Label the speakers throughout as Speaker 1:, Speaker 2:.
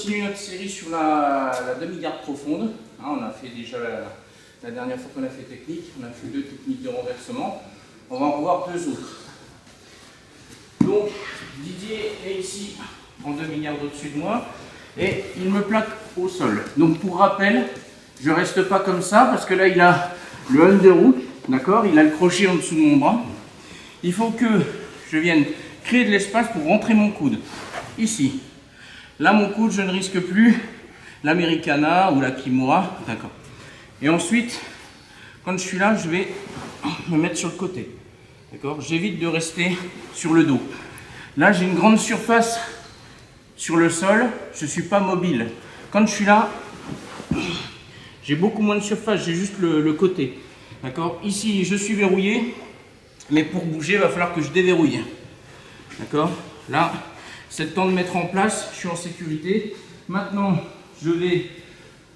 Speaker 1: continue notre série sur la demi-garde profonde. Hein, on a fait déjà la dernière fois qu'on a fait technique, on a fait 2 techniques de renversement. On va en revoir 2 autres. Donc Didier est ici en demi-garde au-dessus de moi et il me plaque au sol. Donc pour rappel, je ne reste pas comme ça parce que là il a le underhook, d'accord, il a le crochet en dessous de mon bras. Il faut que je vienne créer de l'espace pour rentrer mon coude ici. Là mon coude, je ne risque plus l'Americana ou la Kimura, d'accord. Et ensuite, quand je suis là, je vais me mettre sur le côté, d'accord. J'évite de rester sur le dos. Là, j'ai une grande surface sur le sol, je ne suis pas mobile. Quand je suis là, j'ai beaucoup moins de surface, j'ai juste le côté, d'accord. Ici, je suis verrouillé, mais pour bouger, il va falloir que je déverrouille, d'accord. Là, c'est le temps de mettre en place, je suis en sécurité. Maintenant, je vais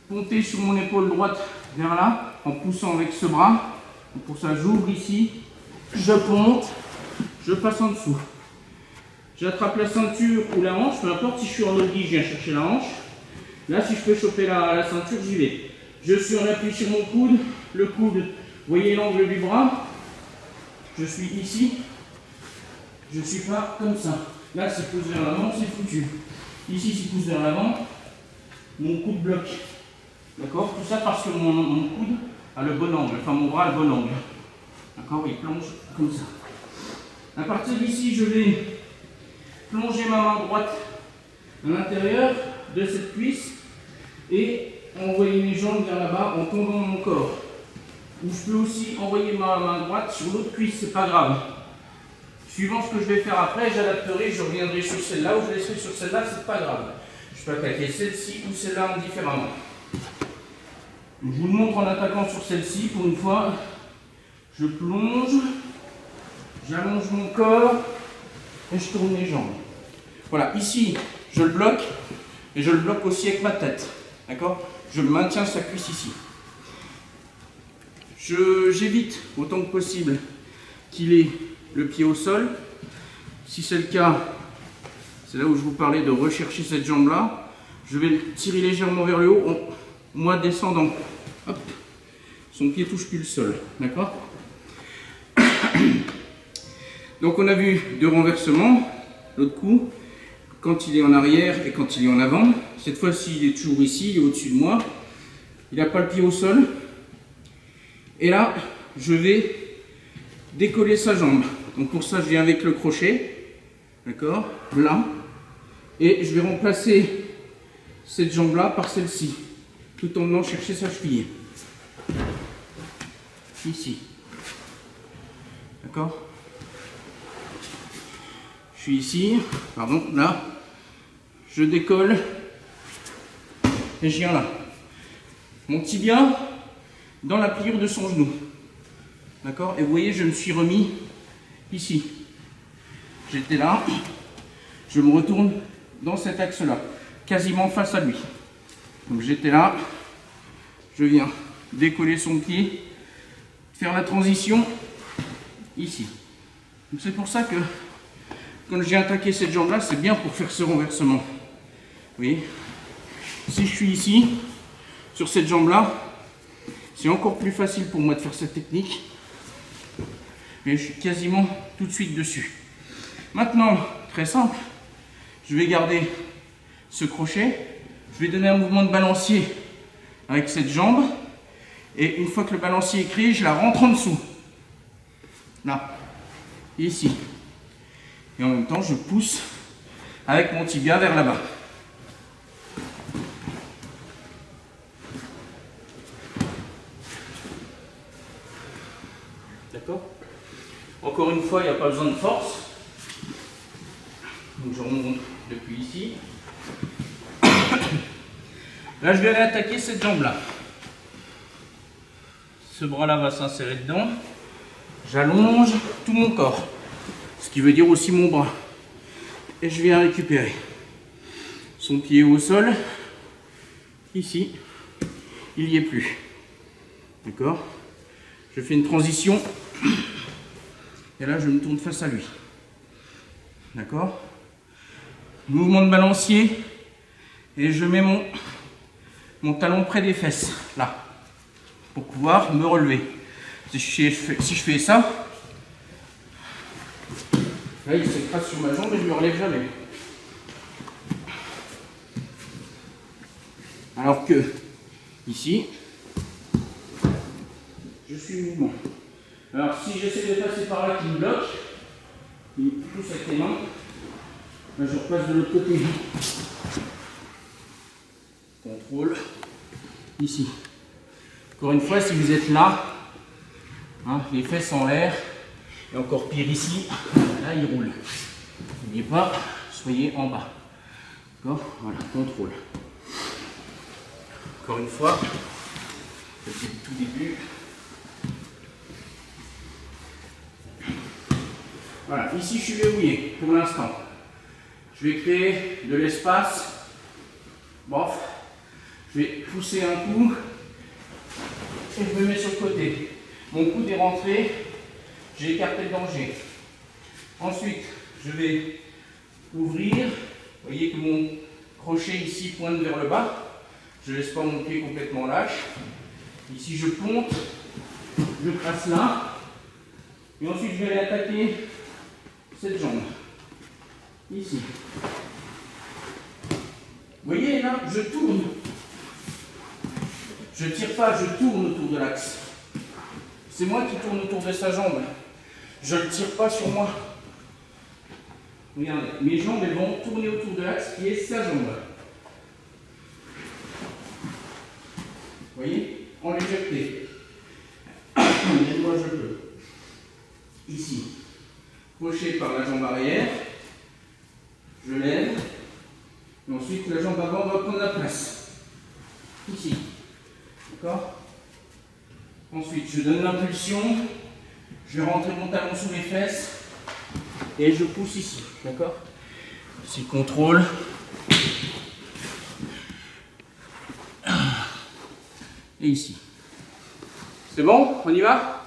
Speaker 1: ponter sur mon épaule droite vers là, en poussant avec ce bras. Donc pour ça, j'ouvre ici, je ponte, je passe en dessous. J'attrape la ceinture ou la hanche, peu importe si je suis en nogi, je viens chercher la hanche. Là, si je peux choper la ceinture, j'y vais. Je suis en appui sur mon coude, le coude, vous voyez l'angle du bras. Je suis ici, je ne suis pas comme ça. Là, s'il pousse vers l'avant, c'est foutu. Ici, s'il pousse vers l'avant, mon coude bloque. D'accord? Tout ça parce que mon coude a le bon angle, enfin mon bras a le bon angle. D'accord? Il plonge comme ça. À partir d'ici, je vais plonger ma main droite à l'intérieur de cette cuisse et envoyer mes jambes vers là-bas en tendant mon corps. Ou je peux aussi envoyer ma main droite sur l'autre cuisse, c'est pas grave. Suivant ce que je vais faire après, j'adapterai, je reviendrai sur celle-là ou je laisserai sur celle-là, c'est pas grave. Je peux attaquer celle-ci ou celle-là indifféremment. Je vous le montre en attaquant sur celle-ci. Pour une fois, je plonge, j'allonge mon corps et je tourne les jambes. Voilà, ici, je le bloque et je le bloque aussi avec ma tête. D'accord? Je maintiens sa cuisse ici. J'évite autant que possible qu'il ait le pied au sol. Si c'est le cas, c'est là où je vous parlais de rechercher cette jambe-là. Je vais le tirer légèrement vers le haut, moi descendant. Hop. Son pied touche plus le sol. D'accord? Donc on a vu 2 renversements. L'autre coup, quand il est en arrière et quand il est en avant. Cette fois-ci, il est toujours ici, il est au-dessus de moi. Il n'a pas le pied au sol. Et là, je vais décoller sa jambe. Donc pour ça, je viens avec le crochet, d'accord, là, et je vais remplacer cette jambe-là par celle-ci, tout en venant chercher sa cheville. Ici. D'accord? Je suis ici, pardon, là, je décolle, et je viens là. Mon tibia dans la pliure de son genou. D'accord? Et vous voyez, je me suis remis ici. J'étais là, je me retourne dans cet axe-là, quasiment face à lui. Donc j'étais là, je viens décoller son pied, faire la transition ici. Donc c'est pour ça que quand j'ai attaqué cette jambe-là, c'est bien pour faire ce renversement. Vous voyez? Si je suis ici, sur cette jambe-là, c'est encore plus facile pour moi de faire cette technique. Mais je suis quasiment tout de suite dessus. Maintenant, très simple, je vais garder ce crochet, je vais donner un mouvement de balancier avec cette jambe, et une fois que le balancier est créé, je la rentre en dessous. Là, ici. Et en même temps, je pousse avec mon tibia vers là-bas. D'accord? Encore une fois, il n'y a pas besoin de force. Donc je remonte depuis ici. Là, je vais aller attaquer cette jambe-là. Ce bras-là va s'insérer dedans. J'allonge tout mon corps. Ce qui veut dire aussi mon bras. Et je viens récupérer. Son pied au sol. Ici. Il n'y est plus. D'accord? Je fais une transition. Et là, je me tourne face à lui. D'accord? Mouvement de balancier. Et je mets mon talon près des fesses, là, pour pouvoir me relever. Si je fais ça, là il s'écrase sur ma jambe et je ne me relève jamais. Alors que, ici, je suis mouvement. Alors si j'essaie de passer par là qui me bloque, il pousse avec les mains, là je repasse de l'autre côté. Contrôle. Ici. Encore une fois, si vous êtes là, hein, les fesses en l'air, et encore pire ici, là il roule. N'oubliez pas, soyez en bas. D'accord? Voilà, contrôle. Encore une fois, depuis le tout début. Voilà, ici je suis verrouillé pour l'instant. Je vais créer de l'espace. Bof. Je vais pousser un coup et je me mets sur le côté. Mon coude est rentré, j'ai écarté le danger. Ensuite, je vais ouvrir. Vous voyez que mon crochet ici pointe vers le bas. Je ne laisse pas mon pied complètement lâche. Ici, je ponte, je passe là. Et ensuite, je vais aller attaquer cette jambe. Ici. Vous voyez là, je tourne. Je ne tire pas, je tourne autour de l'axe. C'est moi qui tourne autour de sa jambe. Je ne tire pas sur moi. Regardez, mes jambes elles vont tourner autour de l'axe qui est sa jambe. Vous voyez? En légèreté. Et moi je peux. Ici. Crochet par la jambe arrière. Je lève. Et ensuite la jambe avant va prendre la place. Ici. D'accord? Ensuite, je donne l'impulsion, je vais rentrer mon talon sous mes fesses et je pousse ici. D'accord? Ici, contrôle. Et ici. C'est bon? On y va?